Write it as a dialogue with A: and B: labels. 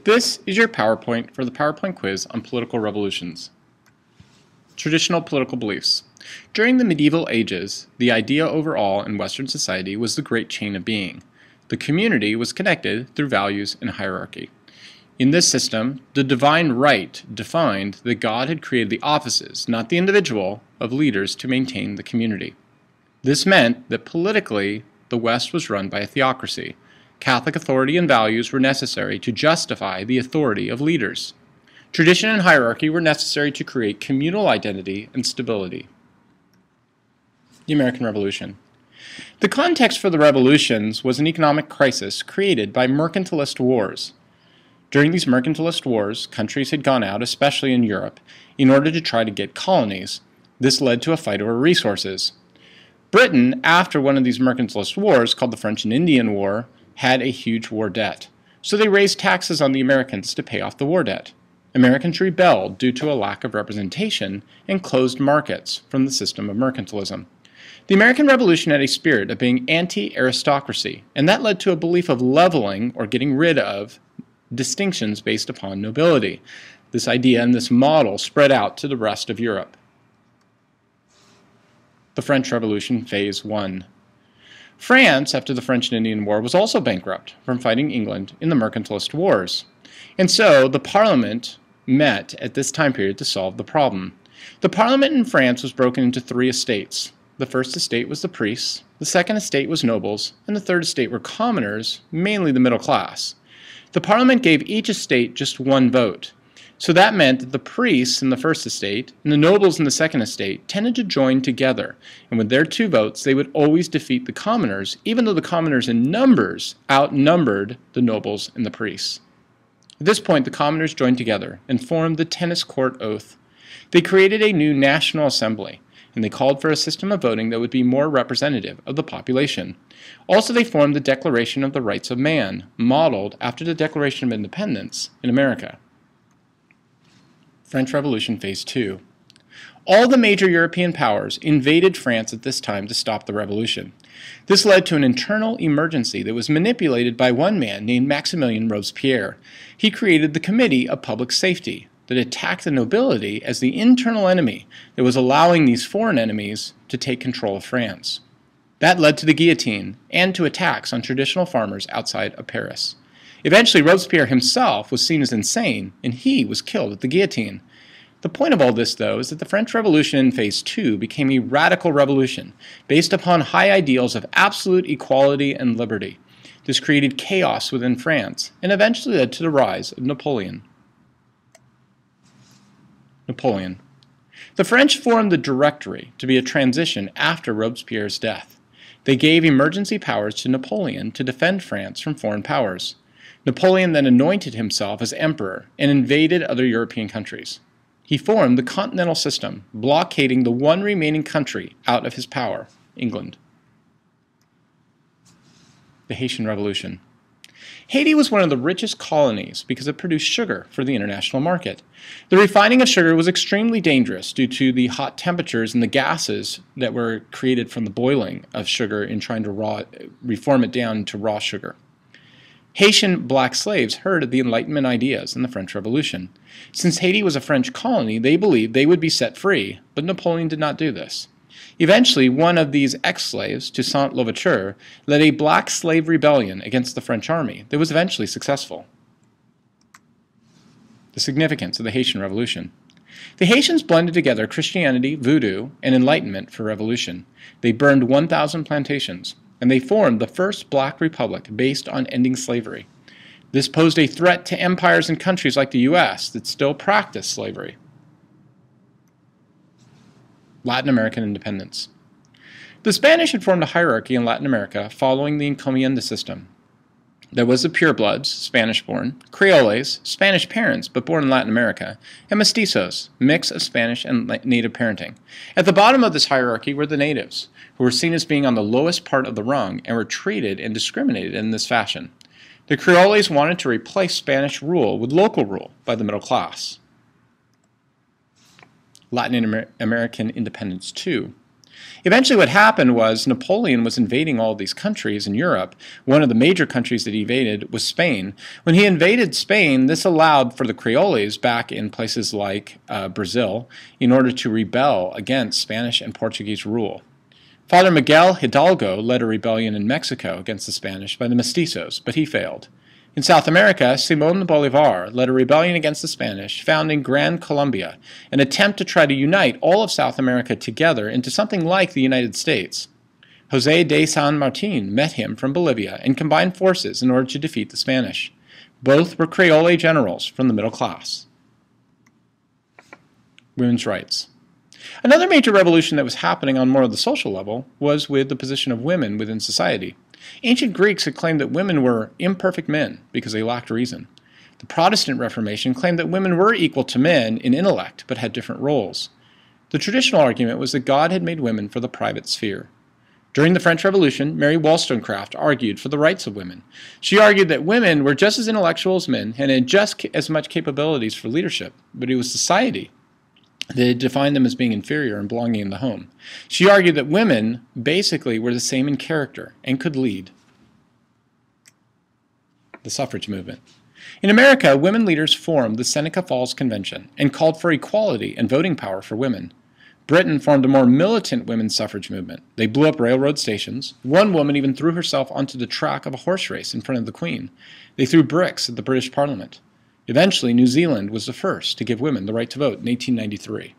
A: This is your PowerPoint for the PowerPoint quiz on political revolutions. Traditional political beliefs. During the medieval ages, the idea overall in Western society was the great chain of being. The community was connected through values and hierarchy. In this system, the divine right defined that God had created the offices, not the individual, of leaders to maintain the community. This meant that politically, the West was run by a theocracy. Catholic authority and values were necessary to justify the authority of leaders. Tradition and hierarchy were necessary to create communal identity and stability. The American Revolution. The context for the revolutions was an economic crisis created by mercantilist wars. During these mercantilist wars, countries had gone out, especially in Europe, in order to try to get colonies. This led to a fight over resources. Britain, after one of these mercantilist wars, called the French and Indian War, had a huge war debt. So they raised taxes on the Americans to pay off the war debt. Americans rebelled due to a lack of representation and closed markets from the system of mercantilism. The American Revolution had a spirit of being anti-aristocracy, and that led to a belief of leveling or getting rid of distinctions based upon nobility. This idea and this model spread out to the rest of Europe. The French Revolution, Phase 1. France, after the French and Indian War, was also bankrupt from fighting England in the mercantilist wars. And so the Parliament met at this time period to solve the problem. The Parliament in France was broken into three estates. The first estate was the priests, the second estate was nobles, and the third estate were commoners, mainly the middle class. The Parliament gave each estate just one vote. So that meant that the priests in the first estate and the nobles in the second estate tended to join together, and with their two votes they would always defeat the commoners, even though the commoners in numbers outnumbered the nobles and the priests. At this point the commoners joined together and formed the Tennis Court Oath. They created a new National Assembly, and they called for a system of voting that would be more representative of the population. Also they formed the Declaration of the Rights of Man, modeled after the Declaration of Independence in America. French Revolution Phase 2. All the major European powers invaded France at this time to stop the revolution. This led to an internal emergency that was manipulated by one man named Maximilien Robespierre. He created the Committee of Public Safety that attacked the nobility as the internal enemy that was allowing these foreign enemies to take control of France. That led to the guillotine and to attacks on traditional farmers outside of Paris. Eventually, Robespierre himself was seen as insane, and he was killed at the guillotine. The point of all this, though, is that the French Revolution in Phase 2 became a radical revolution based upon high ideals of absolute equality and liberty. This created chaos within France and eventually led to the rise of Napoleon. Napoleon. The French formed the Directory to be a transition after Robespierre's death. They gave emergency powers to Napoleon to defend France from foreign powers. Napoleon then anointed himself as emperor and invaded other European countries. He formed the continental system, blockading the one remaining country out of his power, England. The Haitian Revolution. Haiti was one of the richest colonies because it produced sugar for the international market. The refining of sugar was extremely dangerous due to the hot temperatures and the gases that were created from the boiling of sugar in trying to reform it down to raw sugar. Haitian black slaves heard of the Enlightenment ideas in the French Revolution. Since Haiti was a French colony, they believed they would be set free, but Napoleon did not do this. Eventually, one of these ex-slaves, Toussaint Louverture, led a black slave rebellion against the French army that was eventually successful. The significance of the Haitian Revolution. The Haitians blended together Christianity, voodoo, and Enlightenment for revolution. They burned 1,000 plantations, and they formed the first black republic based on ending slavery. This posed a threat to empires and countries like the U.S. that still practice slavery. Latin American independence. The Spanish had formed a hierarchy in Latin America following the encomienda system. There was the purebloods, Spanish-born, Creoles, Spanish parents but born in Latin America, and mestizos, mix of Spanish and native parenting. At the bottom of this hierarchy were the natives, who were seen as being on the lowest part of the rung and were treated and discriminated in this fashion. The Creoles wanted to replace Spanish rule with local rule by the middle class. Latin American independence too. Eventually what happened was Napoleon was invading all these countries in Europe. One of the major countries that he invaded was Spain. When he invaded Spain, this allowed for the Creoles back in places like Brazil in order to rebel against Spanish and Portuguese rule. Father Miguel Hidalgo led a rebellion in Mexico against the Spanish by the mestizos, but he failed. In South America, Simón Bolívar led a rebellion against the Spanish, founding Gran Colombia, an attempt to try to unite all of South America together into something like the United States. José de San Martín met him from Bolivia and combined forces in order to defeat the Spanish. Both were Creole generals from the middle class. Women's rights. Another major revolution that was happening on more of the social level was with the position of women within society. Ancient Greeks had claimed that women were imperfect men because they lacked reason. The Protestant Reformation claimed that women were equal to men in intellect but had different roles. The traditional argument was that God had made women for the private sphere. During the French Revolution, Mary Wollstonecraft argued for the rights of women. She argued that women were just as intellectual as men and had just as much capabilities for leadership, but it was society that defined them as being inferior and belonging in the home. She argued that women basically were the same in character and could lead. The Suffrage Movement. In America, women leaders formed the Seneca Falls Convention and called for equality and voting power for women. Britain formed a more militant women's suffrage movement. They blew up railroad stations. One woman even threw herself onto the track of a horse race in front of the Queen. They threw bricks at the British Parliament. Eventually, New Zealand was the first to give women the right to vote in 1893.